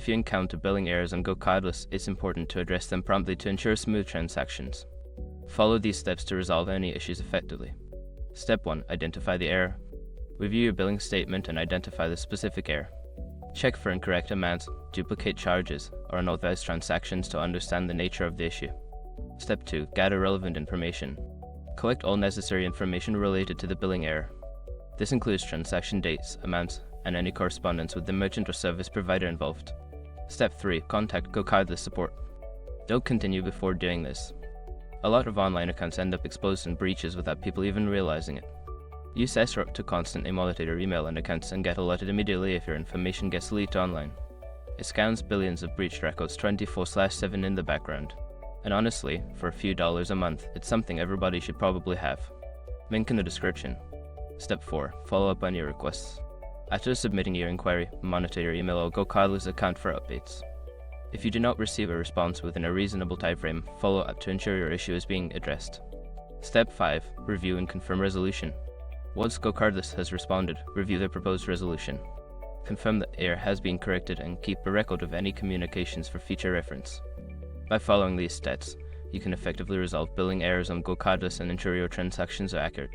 If you encounter billing errors on GoCardless, it's important to address them promptly to ensure smooth transactions. Follow these steps to resolve any issues effectively. Step 1. Identify the error. Review your billing statement and identify the specific error. Check for incorrect amounts, duplicate charges, or unauthorized transactions to understand the nature of the issue. Step 2. Gather relevant information. Collect all necessary information related to the billing error. This includes transaction dates, amounts, and any correspondence with the merchant or service provider involved. Step 3. Contact GoCardless support. Don't continue before doing this. A lot of online accounts end up exposed in breaches without people even realizing it. Use SROP to constantly monitor your email and accounts and get alerted immediately if your information gets leaked online. It scans billions of breached records 24/7 in the background. And honestly, for a few dollars a month, it's something everybody should probably have. Link in the description. Step 4. Follow up on your requests. After submitting your inquiry, monitor your email or GoCardless account for updates. If you do not receive a response within a reasonable timeframe, follow up to ensure your issue is being addressed. Step 5. Review and confirm resolution. Once GoCardless has responded, review the proposed resolution. Confirm that error has been corrected and keep a record of any communications for future reference. By following these steps, you can effectively resolve billing errors on GoCardless and ensure your transactions are accurate.